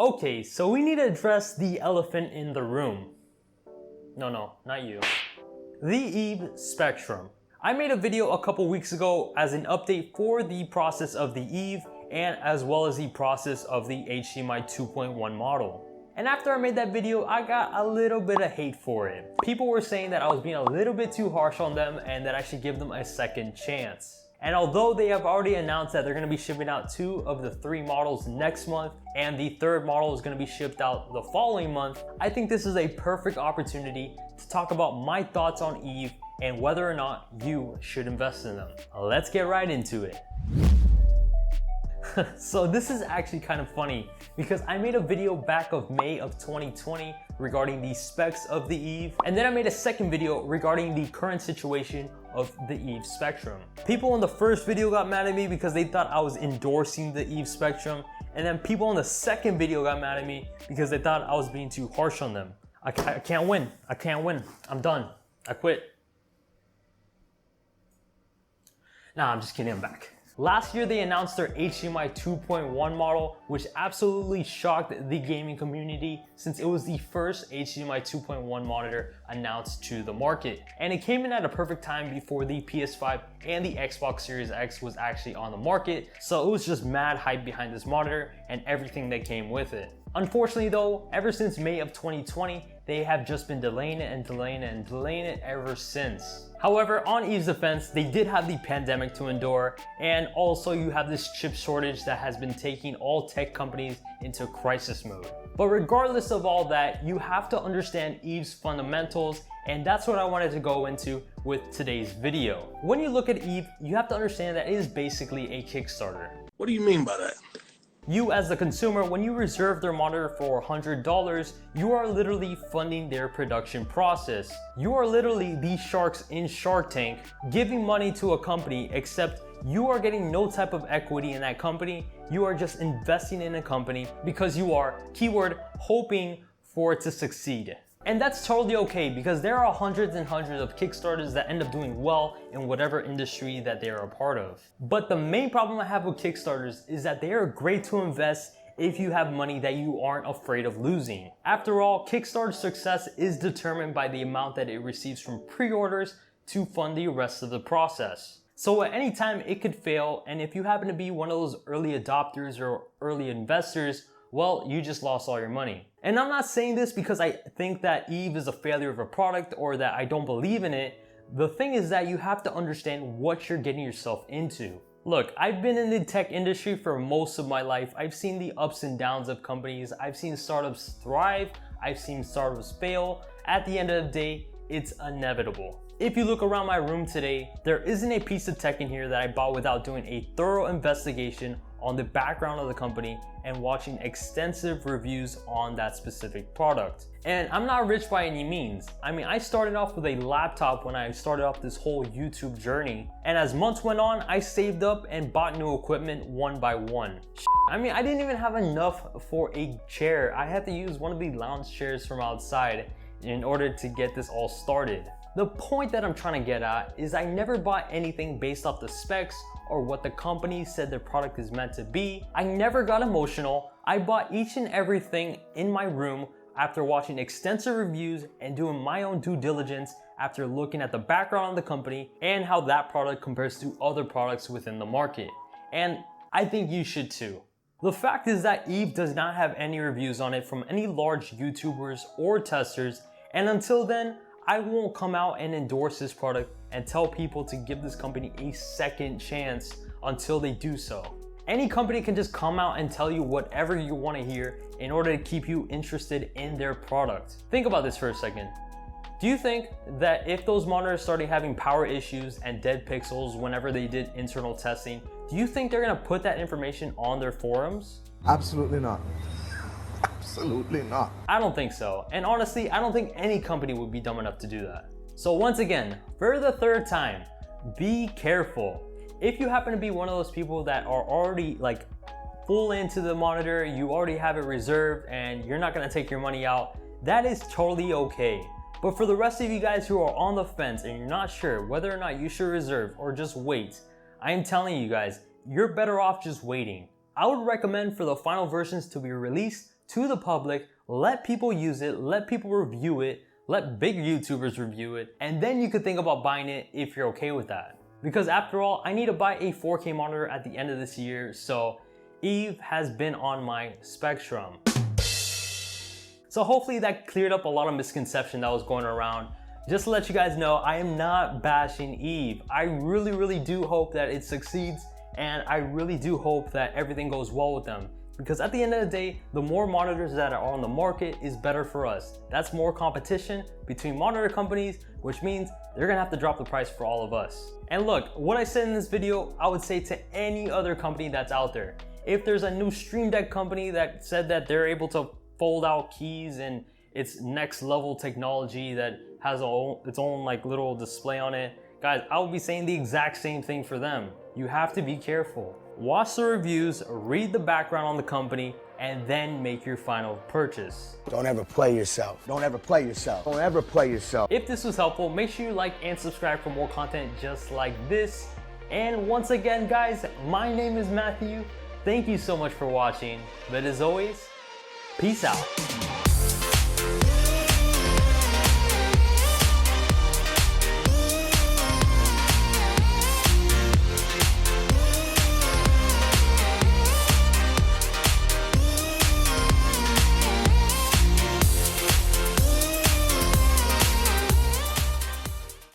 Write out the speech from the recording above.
Okay, so we need to address the elephant in the room. No, not you. The Eve Spectrum. I made a video a couple weeks ago as an update for the process of the Eve and as well as the process of the HDMI 2.1 model. And after I made that video, I got a little bit of hate for it. People were saying that I was being a little bit too harsh on them and that I should give them a second chance. And although they have already announced that they're gonna be shipping out 2 of the 3 models next month, and the 3rd model is gonna be shipped out the following month, I think this is a perfect opportunity to talk about my thoughts on Eve and whether or not you should invest in them. Let's get right into it. So this is actually kind of funny because I made a video back of May of 2020 regarding the specs of the Eve, and then I made a second video regarding the current situation of the Eve Spectrum. People in the first video got mad at me because they thought I was endorsing the Eve Spectrum, and then people in the second video got mad at me because they thought I was being too harsh on them. I can't win. I'm done. I quit. Nah, I'm just kidding, I'm back. Last year, they announced their HDMI 2.1 model, which absolutely shocked the gaming community since it was the first HDMI 2.1 monitor announced to the market. And it came in at a perfect time before the PS5 and the Xbox Series X was actually on the market, so it was just mad hype behind this monitor and everything that came with it. Unfortunately though, ever since May of 2020, they have just been delaying it ever since. However, on Eve's defense, they did have the pandemic to endure, and also you have this chip shortage that has been taking all tech companies into crisis mode. But regardless of all that, you have to understand Eve's fundamentals, and that's what I wanted to go into with today's video. When you look at Eve, you have to understand that it is basically a Kickstarter. What do you mean by that? You as the consumer, when you reserve their monitor for $100, you are literally funding their production process. You are literally the sharks in Shark Tank giving money to a company, except you are getting no type of equity in that company. You are just investing in a company because you are, keyword, hoping for it to succeed. And that's totally okay because there are hundreds and hundreds of Kickstarters that end up doing well in whatever industry that they are a part of. But the main problem I have with Kickstarters is that they are great to invest if you have money that you aren't afraid of losing. After all, Kickstarter's success is determined by the amount that it receives from pre-orders to fund the rest of the process. So at any time it could fail, and if you happen to be one of those early adopters or early investors, well, you just lost all your money. And I'm not saying this because I think that Eve is a failure of a product or that I don't believe in it. The thing is that you have to understand what you're getting yourself into. Look, I've been in the tech industry for most of my life. I've seen the ups and downs of companies. I've seen startups thrive. I've seen startups fail. At the end of the day, it's inevitable. If you look around my room today, there isn't a piece of tech in here that I bought without doing a thorough investigation on the background of the company and watching extensive reviews on that specific product. And I'm not rich by any means. I mean, I started off with a laptop when I started off this whole YouTube journey. And as months went on, I saved up and bought new equipment one by one. I mean, I didn't even have enough for a chair. I had to use one of the lounge chairs from outside in order to get this all started. The point that I'm trying to get at is I never bought anything based off the specs or what the company said their product is meant to be. I never got emotional. I bought each and everything in my room after watching extensive reviews and doing my own due diligence after looking at the background of the company and how that product compares to other products within the market. And I think you should too. The fact is that Eve does not have any reviews on it from any large YouTubers or testers, and until then, I won't come out and endorse this product and tell people to give this company a second chance until they do so. Any company can just come out and tell you whatever you want to hear in order to keep you interested in their product. Think about this for a second. Do you think that if those monitors started having power issues and dead pixels whenever they did internal testing, do you think they're gonna put that information on their forums? Absolutely not. Absolutely not. I don't think so. And honestly, I don't think any company would be dumb enough to do that. So once again, for the 3rd time, be careful. If you happen to be one of those people that are already like full into the monitor, you already have it reserved and you're not gonna take your money out, that is totally okay. But for the rest of you guys who are on the fence and you're not sure whether or not you should reserve or just wait, I am telling you guys, you're better off just waiting. I would recommend for the final versions to be released to the public, let people use it, let people review it, let big YouTubers review it, and then you could think about buying it if you're okay with that. Because after all, I need to buy a 4K monitor at the end of this year, so Eve has been on my spectrum. So hopefully that cleared up a lot of misconception that was going around. Just to let you guys know, I am not bashing Eve. I really do hope that it succeeds, and I really do hope that everything goes well with them. Because at the end of the day, the more monitors that are on the market is better for us. That's more competition between monitor companies, which means they're gonna have to drop the price for all of us. And look, what I said in this video, I would say to any other company that's out there. If there's a new Stream Deck company that said that they're able to fold out keys and it's next level technology that has its own like little display on it, guys, I would be saying the exact same thing for them. You have to be careful. Watch the reviews, read the background on the company, and then make your final purchase. Don't ever play yourself. Don't ever play yourself. Don't ever play yourself. If this was helpful, make sure you like and subscribe for more content just like this. And once again, guys, my name is Matthew. Thank you so much for watching. But as always, peace out.